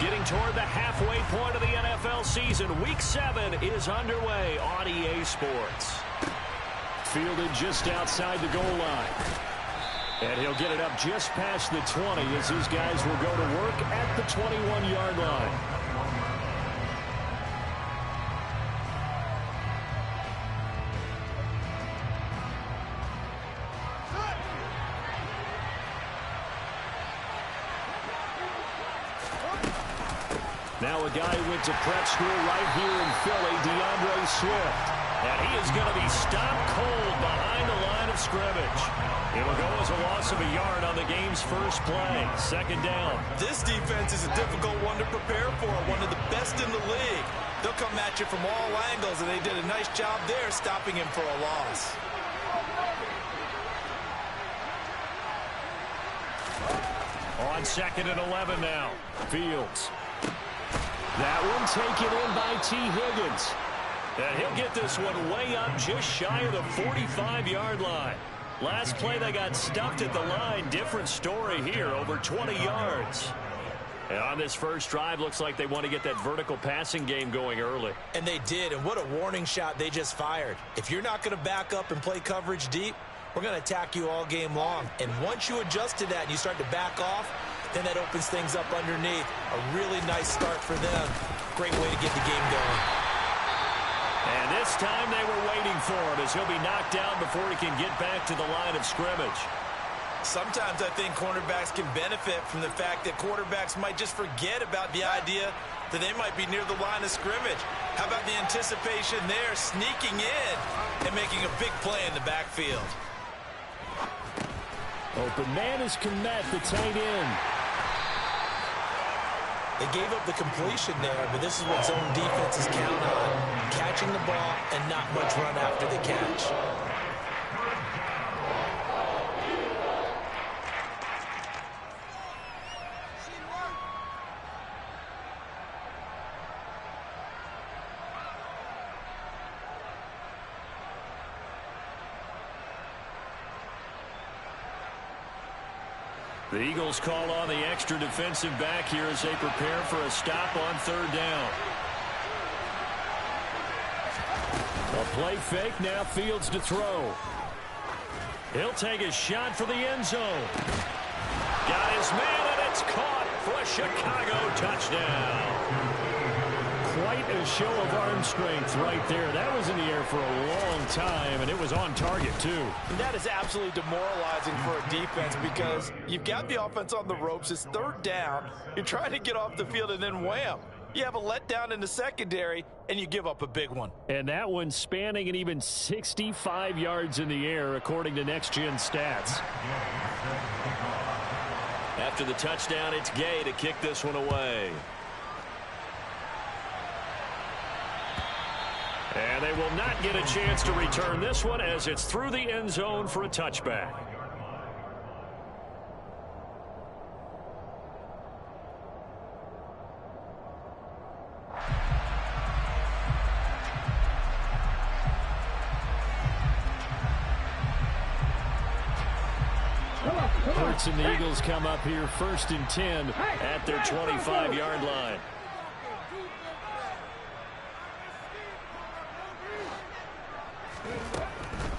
Getting toward the halfway point of the NFL season. Week 7 is underway on EA Sports. Fielded just outside the goal line. And he'll get it up just past the 20 as his guys will go to work at the 21-yard line. Now a guy who went to prep school right here in Philly, DeAndre Swift. And he is going to be stopped cold behind the line of scrimmage. It'll go as a loss of a yard on the game's first play. Second down. This defense is a difficult one to prepare for, one of the best in the league. They'll come at you from all angles, and they did a nice job there stopping him for a loss. On 2nd and 11 now. Fields. That one taken in by T. Higgins. And he'll get this one way up just shy of the 45-yard line. Last play they got stuffed at the line. Different story here, over 20 yards. And on this first drive, looks like they want to get that vertical passing game going early. And they did, and what a warning shot they just fired. If you're not going to back up and play coverage deep, we're going to attack you all game long. And once you adjust to that and you start to back off, then that opens things up underneath. A really nice start for them. Great way to get the game going. And this time they were waiting for him as he'll be knocked down before he can get back to the line of scrimmage. Sometimes I think cornerbacks can benefit from the fact that quarterbacks might just forget about the idea that they might be near the line of scrimmage. How about the anticipation there, sneaking in and making a big play in the backfield? Open man is Komet, the tight end. They gave up the completion there, but this is what zone defenses count on. Catching the ball and not much run after the catch. The Eagles call on the extra defensive back here as they prepare for a stop on 3rd down. A play fake, now Fields to throw. He'll take a shot for the end zone. Got his man, and it's caught for a Chicago touchdown. Quite a show of arm strength right there. That was in the air for a long time, and it was on target, too. And that is absolutely demoralizing for a defense because you've got the offense on the ropes. It's 3rd down. You're trying to get off the field, and then wham. You have a letdown in the secondary, and you give up a big one. And that one spanning an even 65 yards in the air, according to Next Gen Stats. After the touchdown, it's Gay to kick this one away. And they will not get a chance to return this one as it's through the end zone for a touchback. Hurts and the Eagles come up here 1st and 10 at their 25-yard line.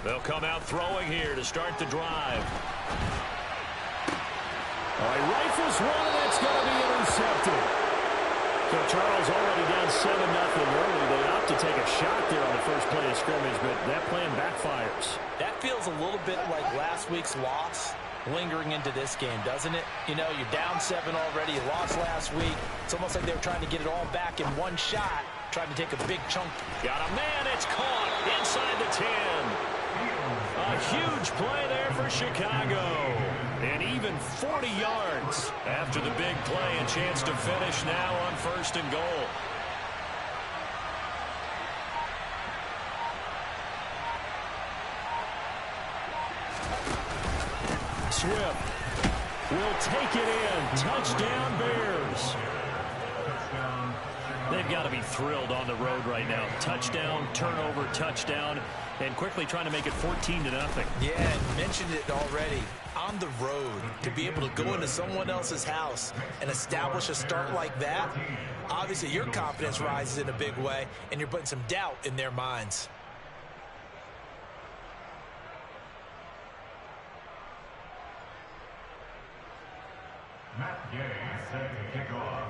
They'll come out throwing here to start the drive. All right, rifles one, and that's going to be intercepted. So Charles already down 7-0 early. They opt to take a shot there on the first play of scrimmage, but that plan backfires. That feels a little bit like last week's loss lingering into this game, doesn't it? You know, you're down 7 already. You lost last week. It's almost like they were trying to get it all back in one shot, trying to take a big chunk. Got a man. It's caught inside the 10. A huge play there for Chicago. And even 40 yards after the big play. A chance to finish now on 1st and goal. Swift will take it in. Touchdown, Bears. They've got to be thrilled on the road right now. Touchdown, turnover, touchdown, and quickly trying to make it 14-0. Yeah, and mentioned it already. On the road, to be able to go into someone else's house and establish a start like that, obviously your confidence rises in a big way, and you're putting some doubt in their minds. Matt Gay set to kick off.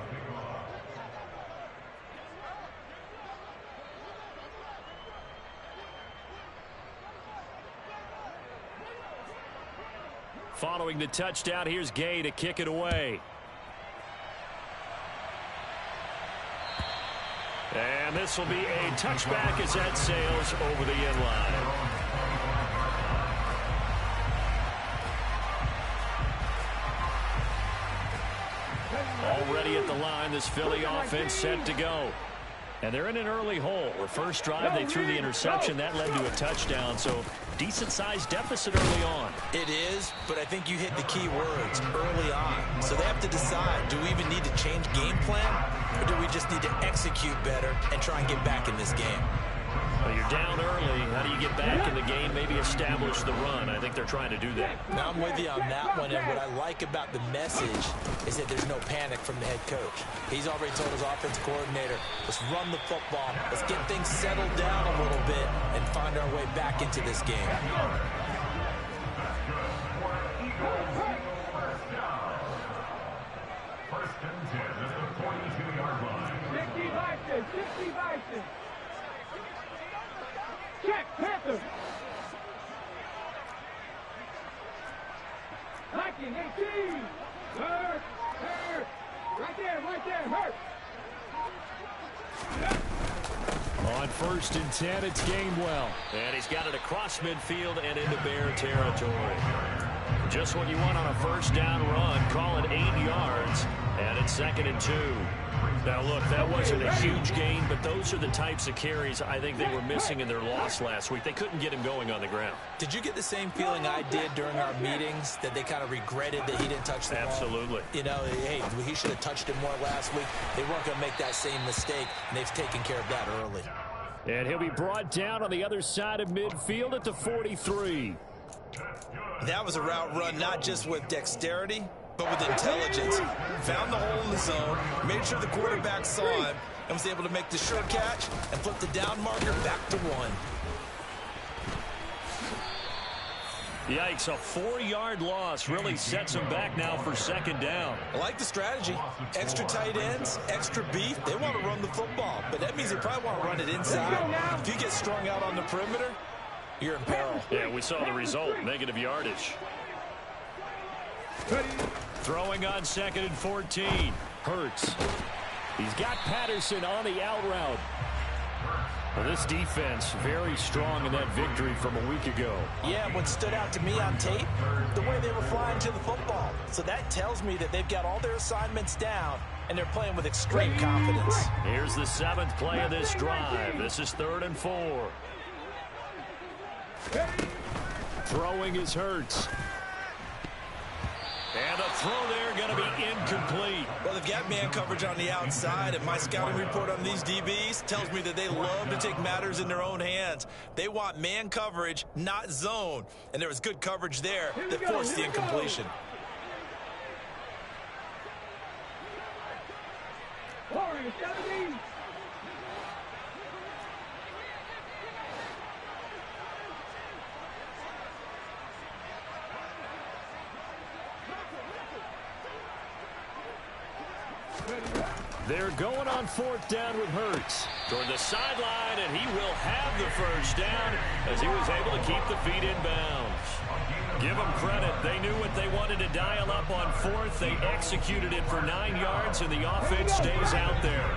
Following the touchdown, here's Gay to kick it away. And this will be a touchback as that sails over the end line. Already at the line, this Philly offense set to go. And they're in an early hole. The first drive, they threw the interception. That led to a touchdown, so decent-sized deficit early on. It is, but I think you hit the key words early on. So they have to decide, do we even need to change game plan, or do we just need to execute better and try and get back in this game? Well, you're down early. How do you get back in the game, maybe establish the run? I think they're trying to do that. Now I'm with you on that one, and what I like about the message is that there's no panic from the head coach. He's already told his offensive coordinator, let's run the football, let's get things settled down a little bit and find our way back into this game. First and 10 at the 42-yard line. 50 check, Panther. 19, 18. Hurt. Right there, hurt. On first and 10, it's Gainwell. And he's got it across midfield and into Bear territory. Just what you want on a first down run. Call it 8 yards. And it's 2nd and 2. Now, look, that wasn't a huge gain, but those are the types of carries I think they were missing in their loss last week. They couldn't get him going on the ground. Did you get the same feeling I did during our meetings, that they kind of regretted that he didn't touch the ball? Absolutely. You know, hey, he should have touched it more last week. They weren't going to make that same mistake, and they've taken care of that early. And he'll be brought down on the other side of midfield at the 43. That was a route run not just with dexterity, but with intelligence. Found the hole in the zone, made sure the quarterback saw him, and was able to make the sure catch and flip the down marker back to 1. Yikes, a 4-yard loss really sets him back now for 2nd down. I like the strategy. Extra tight ends, extra beef. They want to run the football, but that means they probably want to run it inside. If you get strung out on the perimeter, you're in peril. Yeah, we saw the result, negative yardage. Throwing on 2nd and 14. Hurts. He's got Patterson on the out route. Well, this defense very strong in that victory from a week ago. Yeah, what stood out to me on tape, the way they were flying to the football. So that tells me that they've got all their assignments down, and they're playing with extreme confidence. Here's the 7th play of this drive. This is 3rd and 4. Throwing is Hurts. And the throw there going to be incomplete. Well, they've got man coverage on the outside, and my scouting report on these DBs tells me that they love to take matters in their own hands. They want man coverage, not zone. And there was good coverage there that forced the incompletion. They're going on 4th down with Hurts. Toward the sideline, and he will have the first down as he was able to keep the feet in bounds. Give them credit. They knew what they wanted to dial up on 4th. They executed it for 9 yards, and the offense stays out there.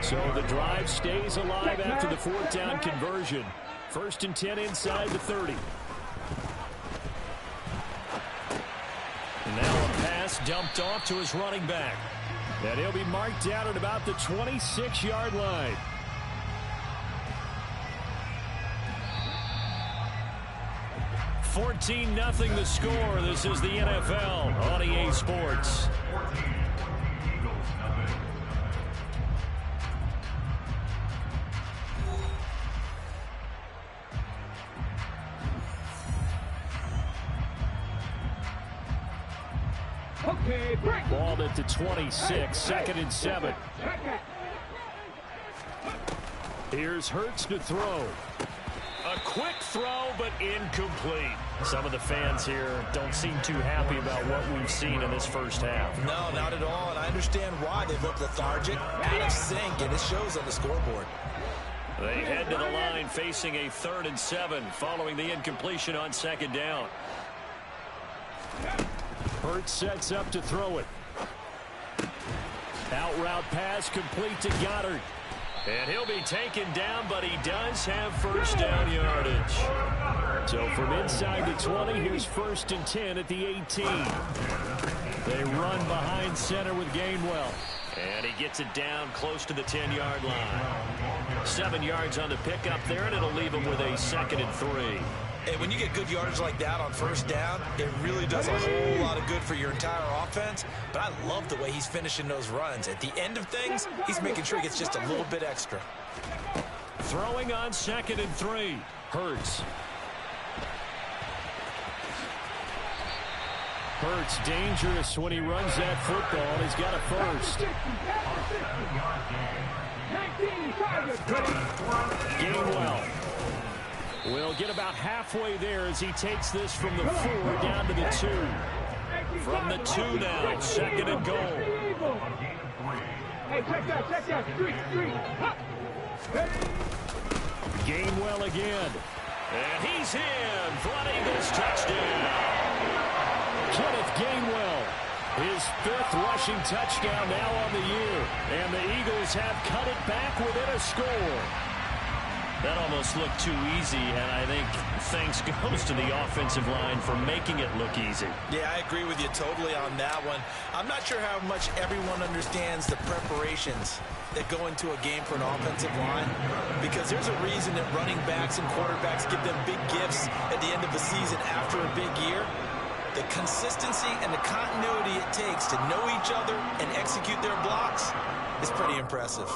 So the drive stays alive after the 4th down conversion. 1st and 10 inside the 30. And now a pass dumped off to his running back. And he'll be marked down at about the 26-yard line. $14-0 the score. This is the NFL on EA Sports. Ball at the 26, 2nd and 7. Here's Hurts to throw. A quick throw, but incomplete. Some of the fans here don't seem too happy about what we've seen in this first half. No, not at all, and I understand why. They've looked lethargic, out of sync, and it shows on the scoreboard. They head to the line facing a 3rd and 7 following the incompletion on 2nd down. Hurts sets up to throw it. Out route pass complete to Goddard. And he'll be taken down, but he does have first down yardage. So from inside the 20, here's 1st and 10 at the 18. They run behind center with Gainwell. And he gets it down close to the 10-yard line. 7 yards on the pickup there, and it'll leave him with a 2nd and 3. Hey, when you get good yardage like that on first down, it really does a whole lot of good for your entire offense. But I love the way he's finishing those runs. At the end of things, he's making sure he gets just a little bit extra. Throwing on 2nd and 3. Hurts. Hurts dangerous when he runs that football. He's got a first. Gainwell will get about halfway there as he takes this from the 4 down to the 2. From the 2 now, 2nd and goal. Hey, check that, street. Gainwell again. And he's in for an Eagles touchdown. Kenneth Gainwell, his 5th rushing touchdown now on the year. And the Eagles have cut it back within a score. That almost looked too easy, and I think thanks goes to the offensive line for making it look easy. Yeah, I agree with you totally on that one. I'm not sure how much everyone understands the preparations that go into a game for an offensive line, because there's a reason that running backs and quarterbacks give them big gifts at the end of the season after a big year. The consistency and the continuity it takes to know each other and execute their blocks is pretty impressive.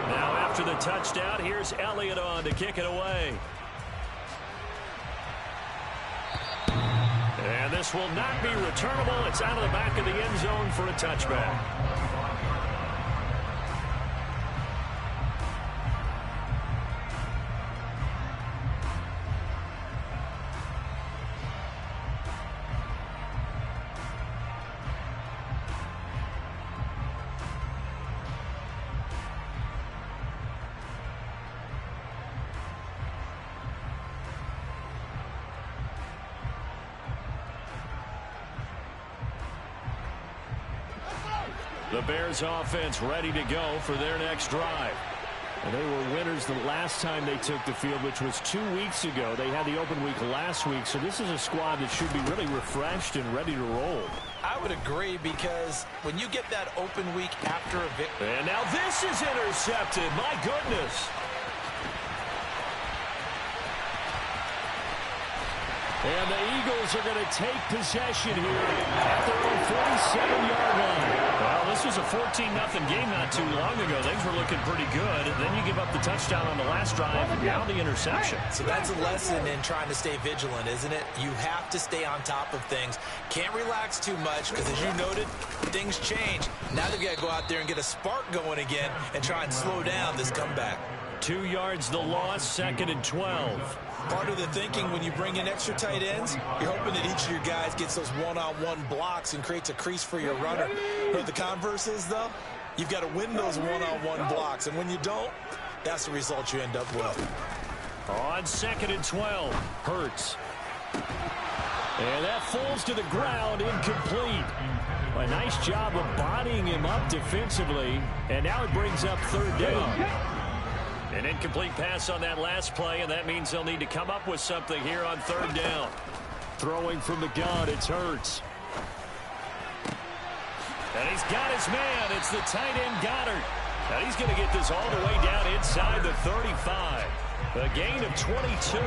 Now after the touchdown, here's Elliott on to kick it away. And this will not be returnable. It's out of the back of the end zone for a touchback. The Bears offense ready to go for their next drive. And they were winners the last time they took the field, which was 2 weeks ago. They had the open week last week, so this is a squad that should be really refreshed and ready to roll. I would agree, because when you get that open week after a victory. And now this is intercepted. My goodness. And the Eagles are going to take possession here at their own 47-yard line. Well, this was a 14-0 game not too long ago. Things were looking pretty good. Then you give up the touchdown on the last drive, and now the interception. So that's a lesson in trying to stay vigilant, isn't it? You have to stay on top of things. Can't relax too much, because as you noted, things change. Now they've got to go out there and get a spark going again and try and slow down this comeback. 2 yards the loss, 2nd and 12. Part of the thinking when you bring in extra tight ends, you're hoping that each of your guys gets those one-on-one blocks and creates a crease for your runner. You know what the converse is, though? You've got to win those one-on-one blocks, and when you don't, that's the result you end up with. On 2nd and 12, Hurts. And that falls to the ground, incomplete. A nice job of bodying him up defensively, and now it brings up 3rd down. An incomplete pass on that last play, and that means they'll need to come up with something here on 3rd down. Throwing from the gun, it's Hurts. And he's got his man. It's the tight end Goddard. And he's going to get this all the way down inside the 35. A gain of 22.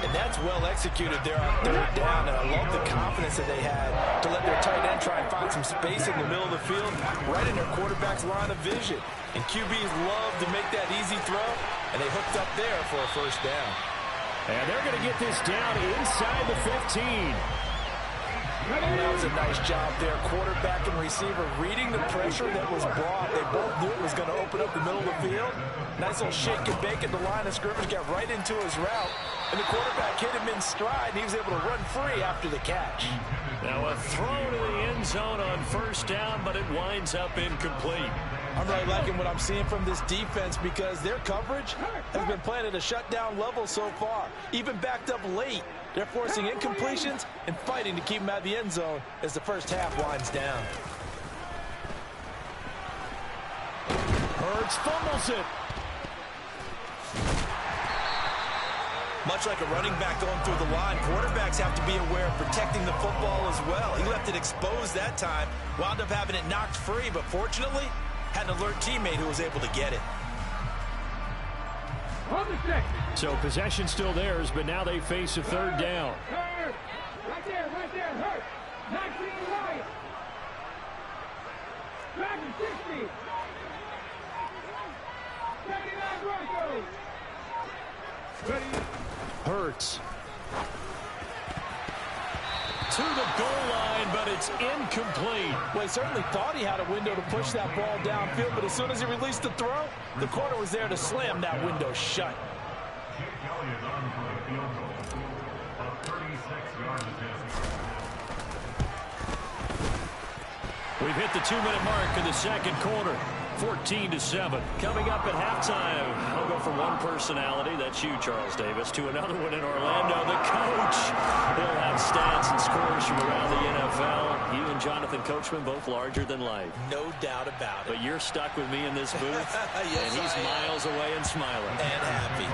And that's well executed there on 3rd down, and I love the confidence that they had to let their tight end try and find some space in the middle of the field, right in their quarterback's line of vision. And QBs love to make that easy throw, and they hooked up there for a first down. And they're going to get this down inside the 15. That was a nice job there. Quarterback and receiver reading the pressure that was brought. They both knew it was going to open up the middle of the field. Nice little shake and bake at the line of scrimmage. Got right into his route. And the quarterback hit him in stride. And he was able to run free after the catch. Now a throw to the end zone on first down, but it winds up incomplete. I'm really liking what I'm seeing from this defense because their coverage has been playing at a shutdown level so far. Even backed up late, they're forcing incompletions and fighting to keep them out of the end zone as the first half winds down. Hurts fumbles it. Much like a running back going through the line, quarterbacks have to be aware of protecting the football as well. He left it exposed that time, wound up having it knocked free, but fortunately, had an alert teammate who was able to get it. So possession still theirs, but now they face a third down. Right there, hurt. 19 right. Dragon 60. 79 Broncos. Ready? Hurts. To the goal line, but it's incomplete. Well, he certainly thought he had a window to push that ball downfield, but as soon as he released the throw, the corner was there to slam that window shut. Chip Kelly is on for a field goal. A 36-yard attempt. We've hit the 2-minute mark in the second quarter. 14-7. Coming up at halftime, I'll go from one personality, that's you, Charles Davis, to another one in Orlando, the coach. He'll have stats and scores from around the NFL. You and Jonathan Coachman both larger than life. No doubt about it. But you're stuck with me in this booth, Yes, and he's miles away and smiling. And happy.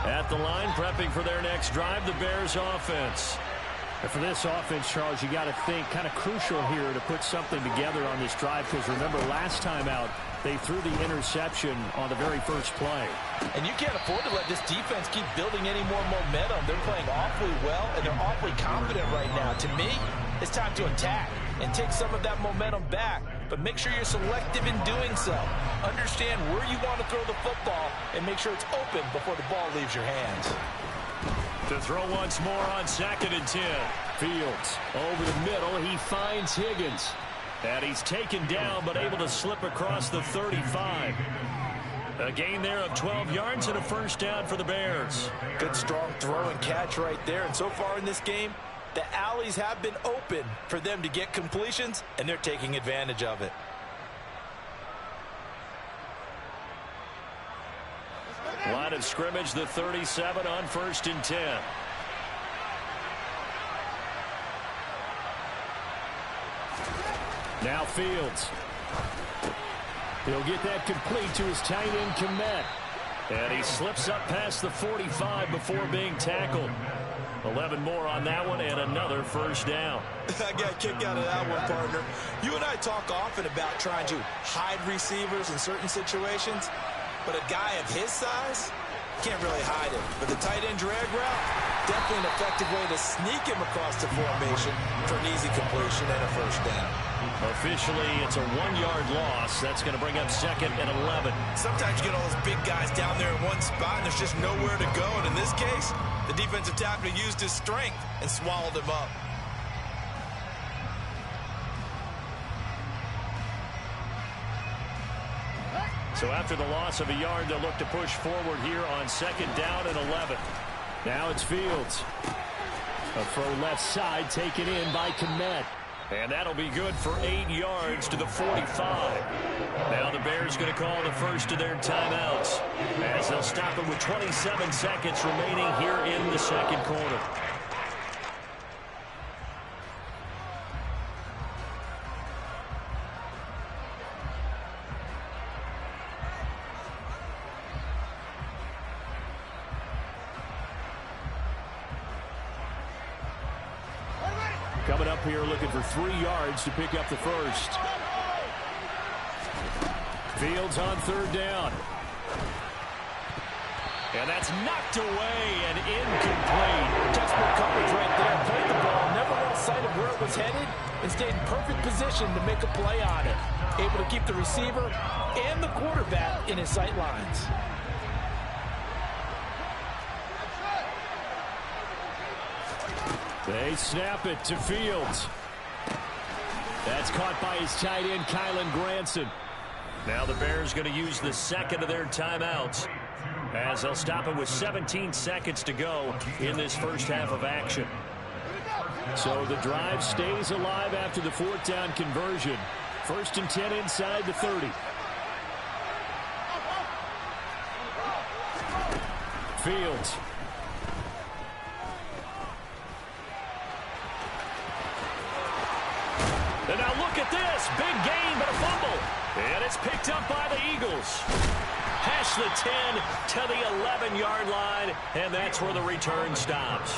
At the line, prepping for their next drive, the Bears offense. And for this offense, Charles, you got to think kind of crucial here to put something together on this drive, because remember last time out, they threw the interception on the very first play. And you can't afford to let this defense keep building any more momentum. They're playing awfully well, and they're awfully confident right now. To me, it's time to attack and take some of that momentum back, but make sure you're selective in doing so. Understand where you want to throw the football and make sure it's open before the ball leaves your hands. To throw once more on 2nd and 10. Fields over the middle. He finds Higgins. And he's taken down, but able to slip across the 35. A gain there of 12 yards and a first down for the Bears. Good strong throw and catch right there. And so far in this game, the alleys have been open for them to get completions, and they're taking advantage of it. Line of scrimmage, the 37 on 1st and 10. Now Fields. He'll get that complete to his tight end, Komet. And he slips up past the 45 before being tackled. 11 more on that one and another first down. I got a kick out of that one, partner. You and I talk often about trying to hide receivers in certain situations, but a guy of his size can't really hide him. But the tight end drag route, definitely an effective way to sneak him across the formation for an easy completion and a first down. Officially, it's a 1-yard loss. That's going to bring up 2nd and 11. Sometimes you get all those big guys down there in one spot, and there's just nowhere to go. And in this case, the defensive tackle used his strength and swallowed him up. So after the loss of a yard, they'll look to push forward here on 2nd down and 11. Now it's Fields. A throw left side taken in by Komet. And that'll be good for 8 yards to the 45. Now the Bears going to call the first of their timeouts, as they'll stop it with 27 seconds remaining here in the second quarter. Coming up here looking for 3 yards to pick up the first. Fields on 3rd down. And that's knocked away and incomplete. Textbook coverage right there. Played the ball, never lost sight of where it was headed, and stayed in perfect position to make a play on it. Able to keep the receiver and the quarterback in his sight lines. They snap it to Fields. That's caught by his tight end, Kylen Granson. Now the Bears going to use the second of their timeouts, as they'll stop it with 17 seconds to go in this first half of action. So the drive stays alive after the 4th down conversion. 1st and 10 inside the 30. Fields. And now look at this. Big gain, but a fumble. And it's picked up by the Eagles. Past the 10 to the 11-yard line, and that's where the return stops.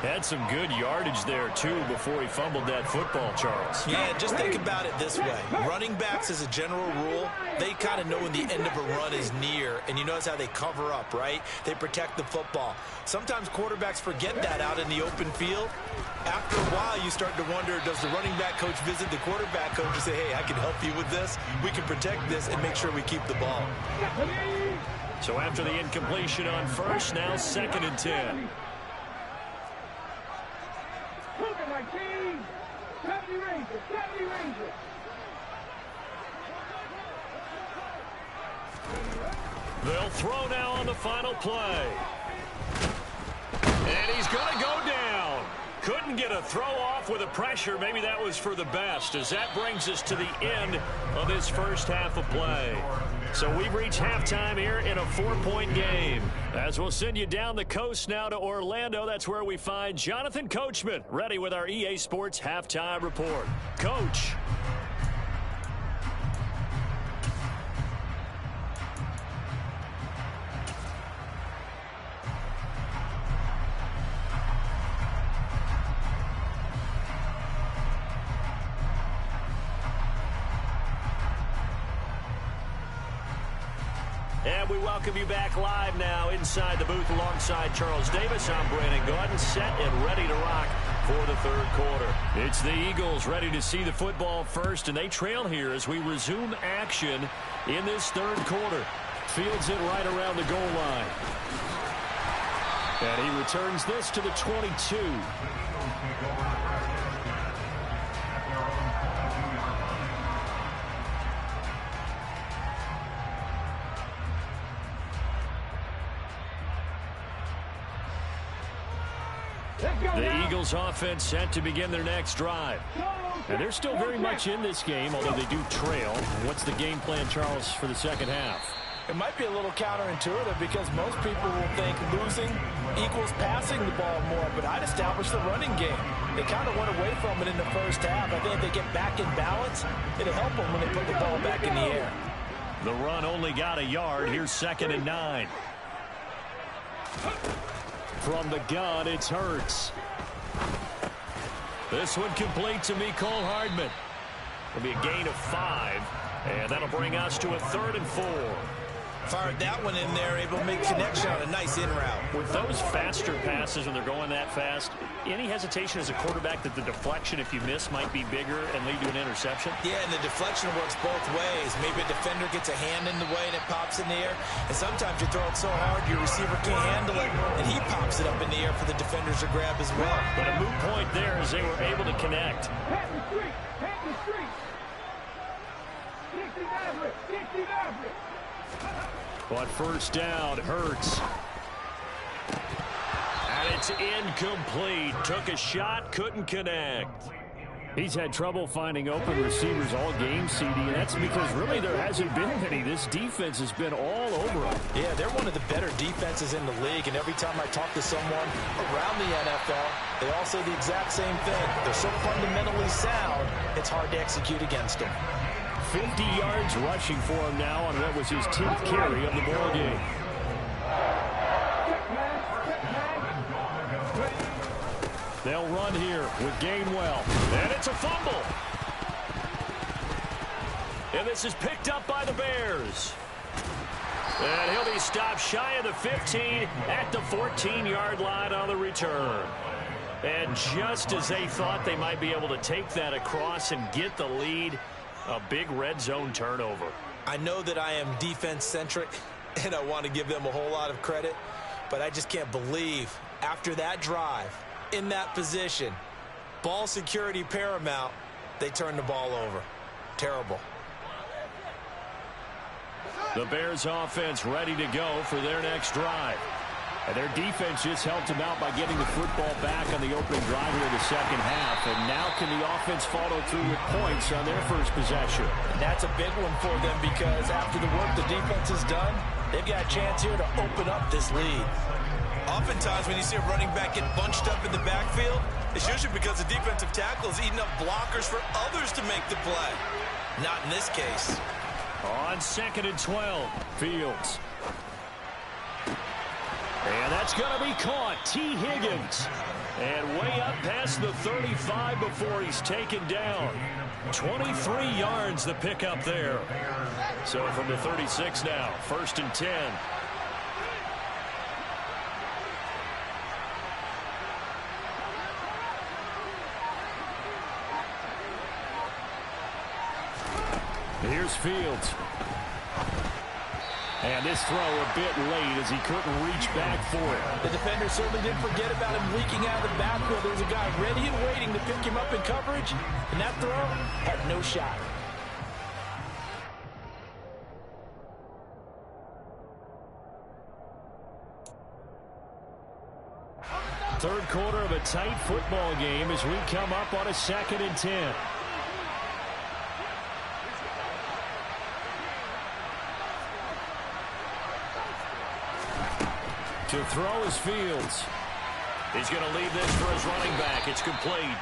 Had some good yardage there, too, before he fumbled that football, Charles. Yeah, just think about it this way. Running backs, as a general rule, they kind of know when the end of a run is near, and you notice how they cover up, right? They protect the football. Sometimes quarterbacks forget that out in the open field. After a while, you start to wonder, does the running back coach visit the quarterback coach and say, hey, I can help you with this. We can protect this and make sure we keep the ball. So after the incompletion on 1st, now 2nd and 10. They'll throw now on the final play. And he's going to go down. Couldn't get a throw off with the pressure. Maybe that was for the best, as that brings us to the end of this first half of play. So we've reached halftime here in a 4-point game. As we'll send you down the coast now to Orlando, that's where we find Jonathan Coachman, ready with our EA Sports Halftime Report. Coach. And we welcome you back live now inside the booth alongside Charles Davis. I'm Brandon Gordon, set and ready to rock for the 3rd quarter. It's the Eagles ready to see the football first, and they trail here as we resume action in this 3rd quarter. Fields it right around the goal line. And he returns this to the 22. The Eagles offense set to begin their next drive. And they're still very much in this game, although they do trail. What's the game plan, Charles, for the 2nd half? It might be a little counterintuitive because most people will think losing equals passing the ball more, but I'd establish the running game. They kind of went away from it in the first half. I think if they get back in balance, it'll help them when they put the ball back in the air. The run only got a yard. Here's 2nd and 9. From the gun, it's Hurts. This one complete to Mecole Hardman. It'll be a gain of 5, and that'll bring us to a 3rd and 4. Fired that one in there, able to make connection on a nice in route. With those faster passes when they're going that fast, any hesitation as a quarterback that the deflection, if you miss, might be bigger and lead to an interception? Yeah, and the deflection works both ways. Maybe a defender gets a hand in the way and it pops in the air. And sometimes you throw it so hard your receiver can't handle it, and he pops it up in the air for the defenders to grab as well. But a moot point there as they were able to connect. Hit the street. Hit the street. 60 average. But 1st down, Hurts. And it's incomplete. Took a shot, couldn't connect. He's had trouble finding open receivers all game, CD, and that's because really there hasn't been many. This defense has been all over them. Yeah, they're one of the better defenses in the league, and every time I talk to someone around the NFL, they all say the exact same thing. They're so fundamentally sound, it's hard to execute against them. 50 yards rushing for him now on what was his 10th carry of the ball game. They'll run here with Gainwell. And it's a fumble. And this is picked up by the Bears. And he'll be stopped shy of the 15 at the 14-yard line on the return. And just as they thought they might be able to take that across and get the lead, a big red zone turnover. I know that I am defense-centric, and I want to give them a whole lot of credit, but I just can't believe after that drive, in that position, ball security paramount, they turned the ball over. Terrible. The Bears offense ready to go for their next drive. And their defense just helped them out by getting the football back on the opening drive here in the second half. And now can the offense follow through with points on their first possession? And that's a big one for them because after the work the defense has done, they've got a chance here to open up this lead. Oftentimes when you see a running back get bunched up in the backfield, it's usually because the defensive tackle is eating up blockers for others to make the play. Not in this case. On 2nd and 12, Fields. And that's going to be caught. T. Higgins. And way up past the 35 before he's taken down. 23 yards the pickup there. So from the 36 now, 1st and 10. Here's Fields. And this throw a bit late as he couldn't reach back for it. The defender certainly didn't forget about him leaking out of the backfield. There was a guy ready and waiting to pick him up in coverage, and that throw had no shot. Third quarter of a tight football game as we come up on a 2nd and 10. To throw is Fields. He's going to leave this for his running back. It's complete.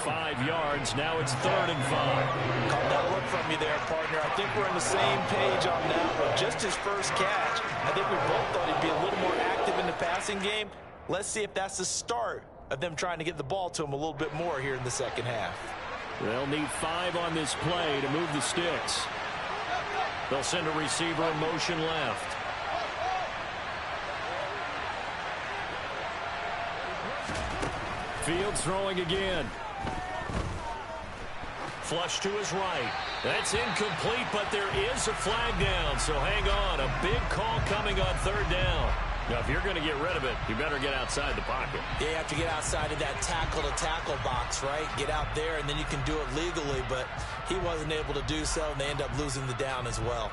5 yards. Now it's 3rd and 5. Caught that look from you there, partner. I think we're on the same page on that one. Just his first catch. I think we both thought he'd be a little more active in the passing game. Let's see if that's the start of them trying to get the ball to him a little bit more here in the second half. They'll need 5 on this play to move the sticks. They'll send a receiver in motion left. Fields throwing again. Flush to his right. That's incomplete, but there is a flag down, so hang on. A big call coming on 3rd down. Now, if you're going to get rid of it, you better get outside the pocket. Yeah, you have to get outside of that tackle-to-tackle box, right? Get out there, and then you can do it legally, but he wasn't able to do so, and they end up losing the down as well.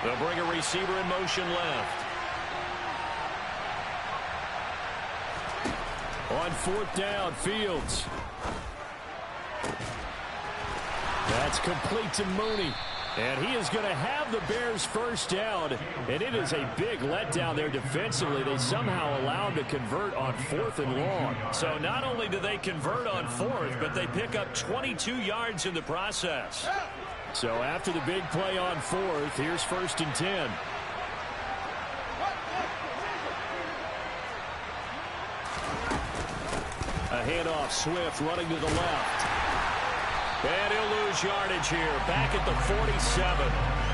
They'll bring a receiver in motion left. On 4th down, Fields. That's complete to Mooney. And he is going to have the Bears first down. And it is a big letdown there defensively. They somehow allowed to convert on 4th and long. So not only do they convert on 4th, but they pick up 22 yards in the process. So after the big play on 4th, here's 1st and 10. A handoff, Swift running to the left. And he'll lose yardage here, back at the 47.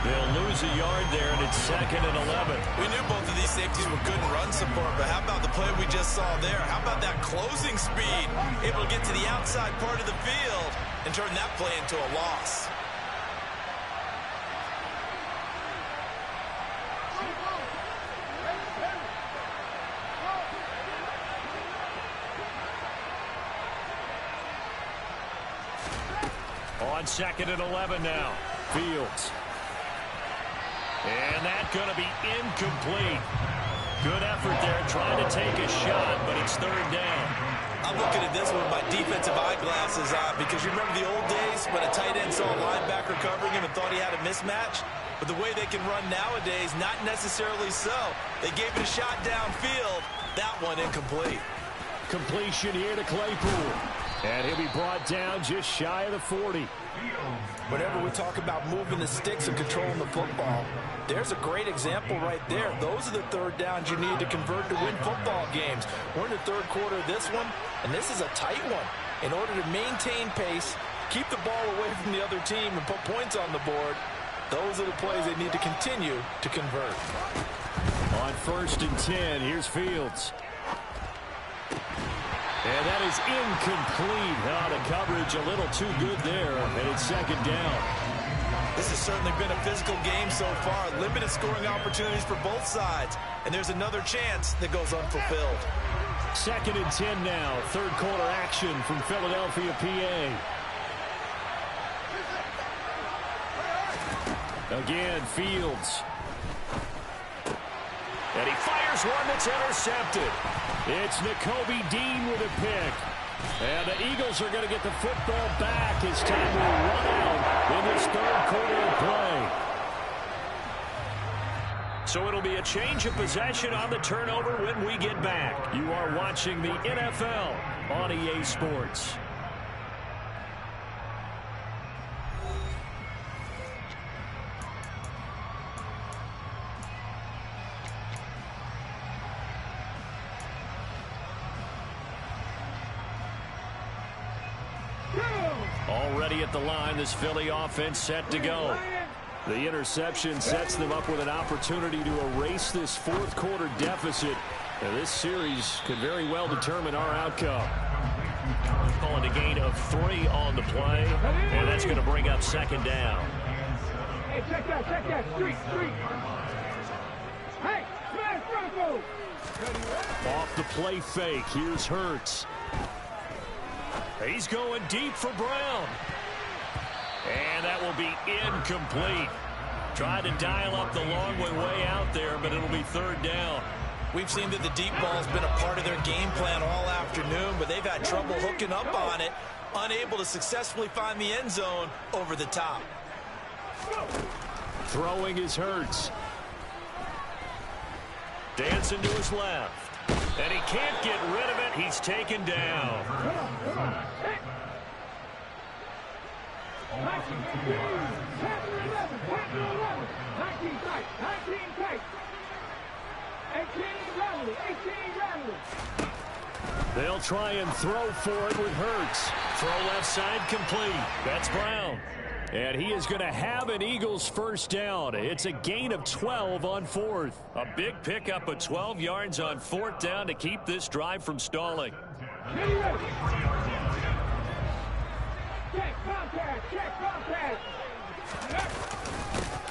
They'll lose a yard there, and it's 2nd and 11. We knew both of these safeties were good in run support, but how about the play we just saw there? How about that closing speed? Able to get to the outside part of the field and turn that play into a loss. On 2nd and 11 now. Fields. And that's going to be incomplete. Good effort there trying to take a shot, but it's 3rd down. I'm looking at this one with my defensive eyeglasses on because you remember the old days when a tight end saw a linebacker covering him and thought he had a mismatch? But the way they can run nowadays, not necessarily so. They gave it a shot downfield. That one incomplete. Completion here to Claypool. And he'll be brought down just shy of the 40. Whenever we talk about moving the sticks and controlling the football, there's a great example right there. Those are the third downs you need to convert to win football games. We're in the third quarter of this one, and this is a tight one. In order to maintain pace, keep the ball away from the other team, and put points on the board, those are the plays they need to continue to convert. On 1st and 10, here's Fields. And that is incomplete. Oh, the coverage a little too good there, and it's 2nd down. This has certainly been a physical game so far. Limited scoring opportunities for both sides, and there's another chance that goes unfulfilled. 2nd and 10 now. Third quarter action from Philadelphia, PA. Again, Fields. And he fires one that's intercepted. It's Nakobe Dean with a pick. And the Eagles are going to get the football back as time will run out in this third quarter of play. So it'll be a change of possession on the turnover when we get back. You are watching the NFL on EA Sports. Already at the line, this Philly offense set to go. The interception sets them up with an opportunity to erase this fourth quarter deficit. Now, this series could very well determine our outcome. Calling a gain of 3 on the play, and that's going to bring up 2nd down. Hey, check that, street. Hey, smash Bronco! Off the play fake, here's Hurts. He's going deep for Brown. And that will be incomplete. Tried to dial up the long way out there, but it'll be 3rd down. We've seen that the deep ball's been a part of their game plan all afternoon, but they've had trouble hooking up on it, unable to successfully find the end zone over the top. Throwing is Hurts. Dancing to his left. And he can't get rid of it. He's taken down. Come on. Hey. 19 tight. 18 rally. They'll try and throw for it with Hurts. Throw left side complete. That's Brown. And he is going to have an Eagles first down. It's a gain of 12 on 4th. A big pickup of 12 yards on 4th down to keep this drive from stalling. Check contact.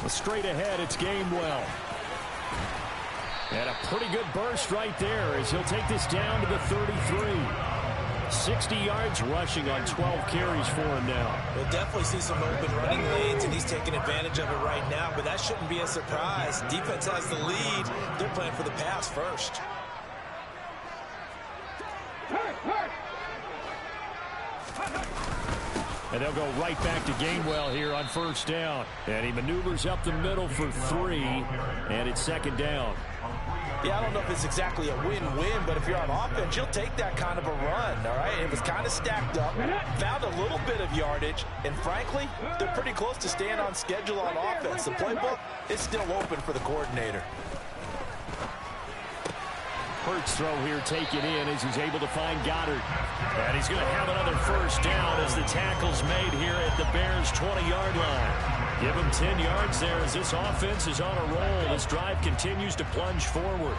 Straight ahead, it's Gainwell. And a pretty good burst right there as he'll take this down to the 33. 60 yards rushing on 12 carries for him now. We'll definitely see some open running lanes, and he's taking advantage of it right now, but that shouldn't be a surprise. Defense has the lead. They're playing for the pass first. And they'll go right back to Gainwell here on 1st down. And he maneuvers up the middle for 3, and it's 2nd down. Yeah, I don't know if it's exactly a win-win, but if you're on offense, you'll take that kind of a run, all right? It was kind of stacked up, found a little bit of yardage, and frankly, they're pretty close to staying on schedule on offense. The playbook is still open for the coordinator. Hurts throw here taken in as he's able to find Goddard. And he's going to have another first down as the tackle's made here at the Bears' 20-yard line. Give him 10 yards there as this offense is on a roll. This drive continues to plunge forward.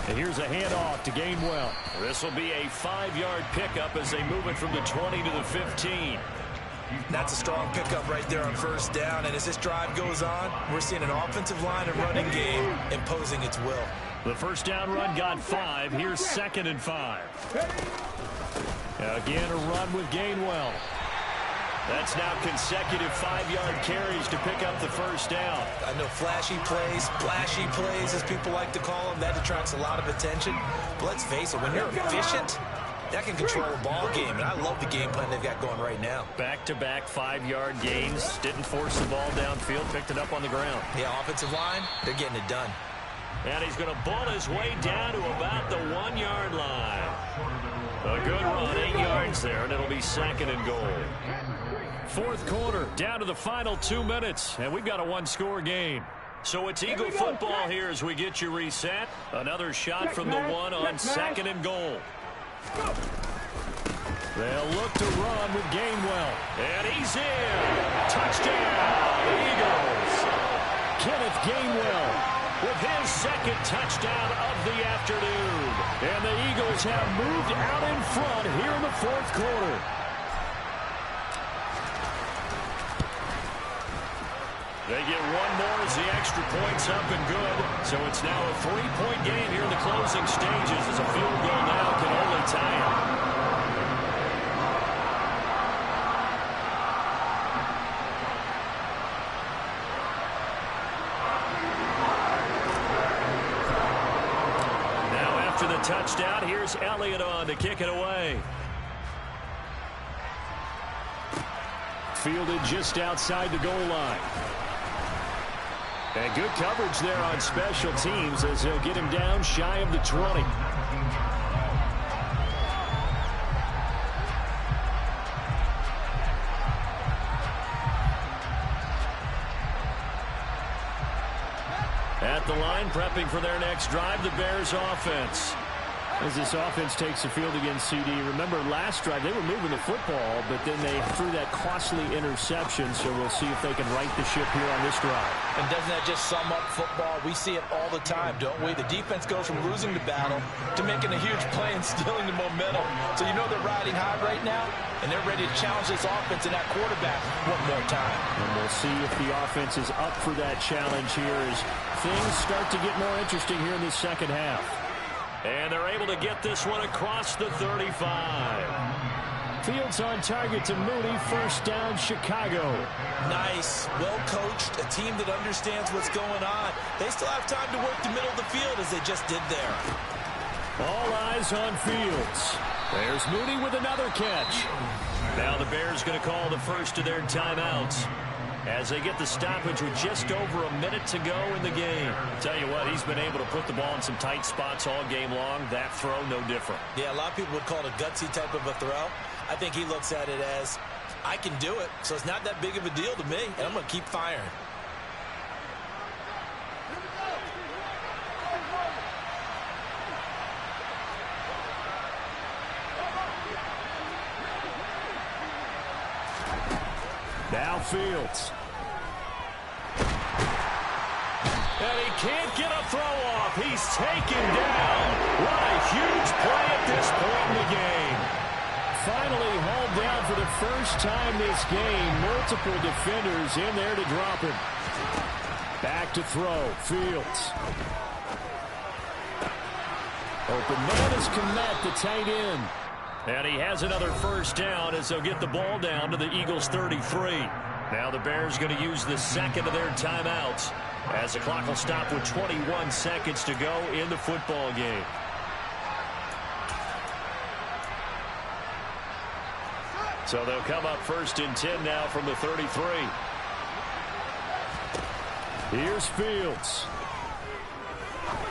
And here's a handoff to Gainwell. This will be a 5-yard pickup as they move it from the 20 to the 15. That's a strong pickup right there on 1st down, and as this drive goes on, we're seeing an offensive line and running game imposing its will. The first down run got 5. Here's 2nd and 5. Again, a run with Gainwell. That's now consecutive 5-yard carries to pick up the first down. I know flashy plays, splashy plays, as people like to call them, that attracts a lot of attention. But let's face it, when you're efficient, that can control a ball game, and I love the game plan they've got going right now. Back-to-back 5-yard gains. Didn't force the ball downfield, picked it up on the ground. Yeah, offensive line, they're getting it done. And he's going to ball his way down to about the 1-yard Good run, 8 yards there, and it'll be 2nd and goal. Fourth quarter, down to the final 2 minutes, and we've got a one-score game. So it's Eagle football here as we get you reset. Another shot from the one on 2nd and goal. They'll look to run with Gainwell. And he's in. Touchdown, Eagles. Kenneth Gainwell with his 2nd touchdown of the afternoon. And the Eagles have moved out in front here in the fourth quarter. They get one more as the extra point's up and good. So it's now a 3-point game here in the closing stages as a field goal now can only tie it. After the touchdown, here's Elliott on to kick it away. Fielded just outside the goal line. And good coverage there on special teams as they'll get him down shy of the 20. At the line, prepping for their next drive, the Bears offense. As this offense takes the field against CD, remember last drive they were moving the football, but then they threw that costly interception, so we'll see if they can right the ship here on this drive. And doesn't that just sum up football? We see it all the time, don't we? The defense goes from losing the battle to making a huge play and stealing the momentum. So you know they're riding high right now, and they're ready to challenge this offense and that quarterback one more time. And we'll see if the offense is up for that challenge here as things start to get more interesting here in the second half. And they're able to get this one across the 35. Fields on target to Mooney. First down, Chicago. Nice. Well coached. A team that understands what's going on. They still have time to work the middle of the field as they just did there. All eyes on Fields. There's Mooney with another catch. Now the Bears going to call the first of their timeouts as they get the stoppage with just over a minute to go in the game. Tell you what, he's been able to put the ball in some tight spots all game long. That throw, no different. Yeah, a lot of people would call it a gutsy type of a throw. I think he looks at it as, I can do it, so it's not that big of a deal to me, and I'm going to keep firing. Now Fields. And he can't get a throw off. He's taken down. What a huge play at this point in the game. Finally hauled down for the first time this game. Multiple defenders in there to drop him. Back to throw. Fields. Open man is Kmet, the tight end. And he has another first down as they'll get the ball down to the Eagles' 33. Now the Bears going to use the second of their timeouts as the clock will stop with 21 seconds to go in the football game. So they'll come up first and 10 now from the 33. Here's Fields.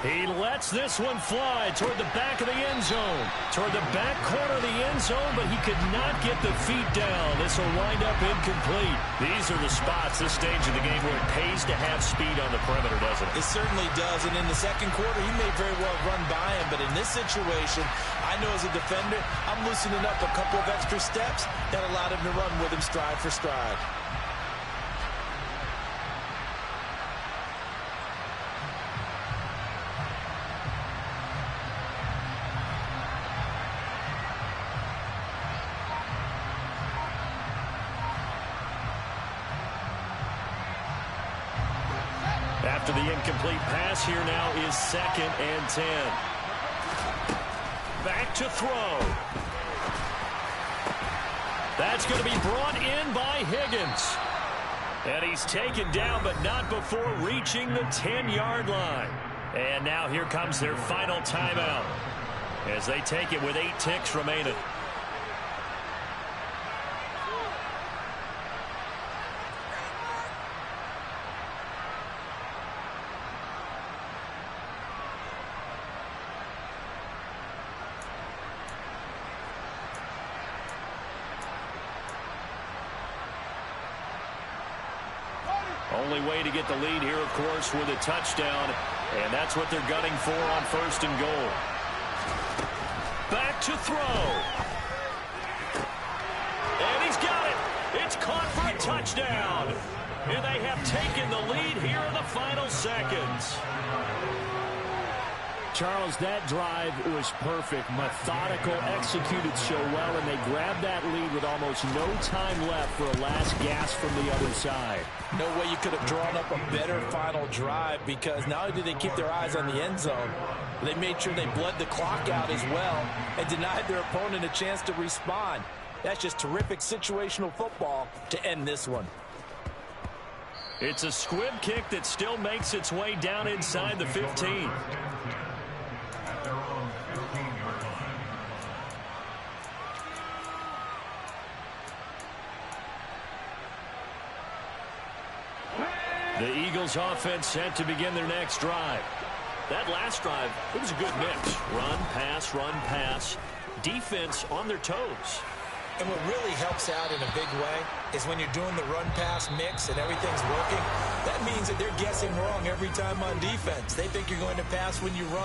He lets this one fly toward the back of the end zone. Toward the back corner of the end zone, but he could not get the feet down. This will wind up incomplete. These are the spots, this stage of the game, where it pays to have speed on the perimeter, doesn't it? It certainly does, and in the second quarter, he may very well run by him, but in this situation, I know as a defender, I'm loosening up a couple of extra steps that allowed him to run with him stride for stride. After the incomplete pass, here now is 2nd and 10. Back to throw. That's going to be brought in by Higgins. And he's taken down, but not before reaching the 10-yard line. And now here comes their final timeout as they take it with 8 ticks remaining. Only way to get the lead here, of course, with a touchdown. And that's what they're gunning for on 1st and goal. Back to throw. And he's got it. It's caught for a touchdown. And they have taken the lead here in the final seconds. Charles, that drive was perfect. Methodical, executed so well, and they grabbed that lead with almost no time left for a last gasp from the other side. No way you could have drawn up a better final drive, because not only did they keep their eyes on the end zone, they made sure they bled the clock out as well and denied their opponent a chance to respond. That's just terrific situational football to end this one. It's a squib kick that still makes its way down inside the 15. At their own 15-yard line. The Eagles offense set to begin their next drive. That last drive, it was a good mix. Run, pass, defense on their toes. And what really helps out in a big way is when you're doing the run-pass mix and everything's working, that means that they're guessing wrong every time on defense. They think you're going to pass when you run.